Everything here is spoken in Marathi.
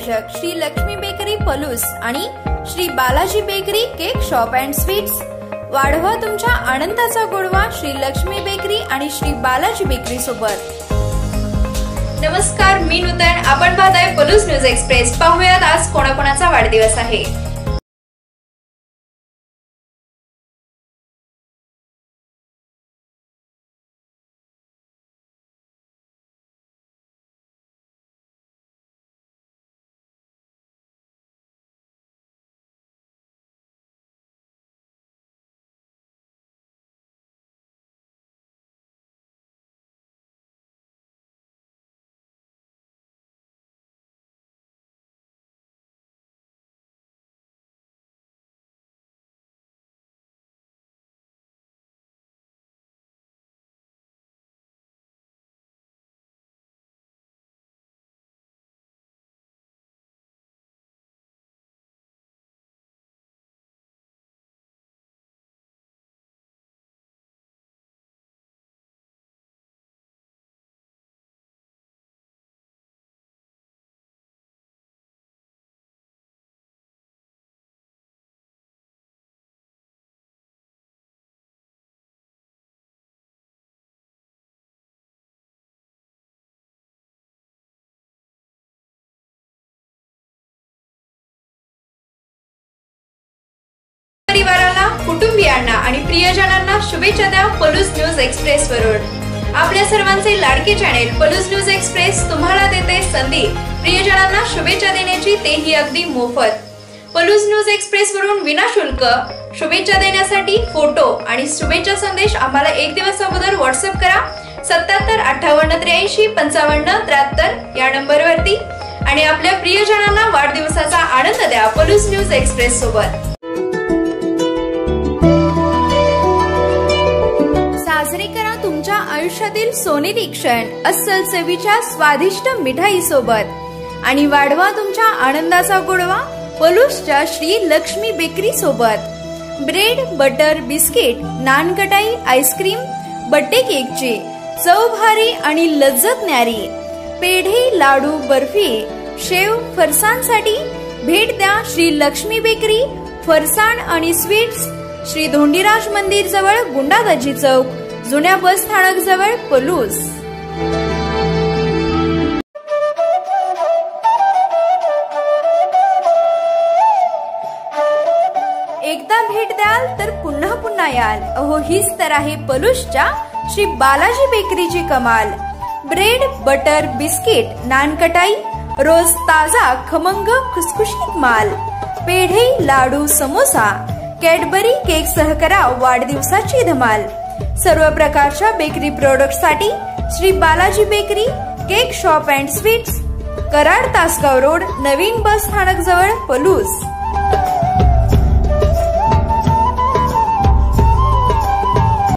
प्रायोजक श्री लक्ष्मी बेकरी पलूस आणि Shri Balaji bakery cake shop and sweets. वाढवा तुमच्या आनंदाचा गोडवा श्री लक्ष्मी बेकरी आणि श्री बालाजी बेकरी सोबत। नमस्कार, मी नूतन, आपण पाहताय पलूस न्यूज एक्सप्रेस। पाहूयात आज कोणाकोणाचा वाढदिवस आहे। परिवाराला, कुटुंबियांना आणि प्रियजनांना शुभेच्छा द्या पलूस न्यूज एक्सप्रेस वरून। आपल्या सर्वांचे लाडके चॅनेल पलूस न्यूज एक्सप्रेस तुम्हाला देते संधी प्रियजनांना शुभेच्छा देण्याची, तेही अगदी मोफत। पलूस न्यूज एक्सप्रेस वरून विनाशुल्क शुभेच्छा देण्यासाठी फोटो आणि शुभेच्छा संदेश आम्हाला एक दिवस अगोदर व्हॉट्सअप करा 77 58 83 55 73 या नंबरवरती आणि आपल्या प्रियजनांना वाढदिवसाचा आनंद द्या पलूस न्यूज एक्सप्रेस सोबत। साजरे करा तुमच्या आयुष्यातील सोनेरी क्षण अस्सल चवीच्या स्वादिष्ट मिठाई सोबत आणि वाढवा तुमच्या आनंदाचा गोडवा पलूसच्या श्री लक्ष्मी बेकरी सोबत। ब्रेड, बटर, बिस्किट, नान कटाई, आईस्क्रीम, बर्थडे केकची चव भारी आणि लज्जत न्यारी, पेढे, लाडू, बर्फी, शेव, फरसाणसाठी भेट द्या श्री लक्ष्मी बेकरी, फरसाण आणि स्वीट्स, श्री धोंडीराज मंदिर जवळ, गुंडादाजी चौक, जुन्या बस स्थानक जवळ, पलूस। एकदा भेट द्याल तर पुन्हा पुन्हा याल, अहो हीच तर आहे पलूसच्या श्री बालाजी बेकरीची कमाल। ब्रेड, बटर, बिस्किट, नान कटाई, रोज ताजा खमंग खुसखुशीत माल, पेढे, लाडू, समोसा, कॅडबरी केक सह करा वाढदिवसाची धमाल। सर्व प्रकारच्या बेकरी प्रोडक्ट साठी Shri Balaji bakery cake shop and sweets, Karad Tasgaon road, नवीन बस स्थानक जवळ, पलूस।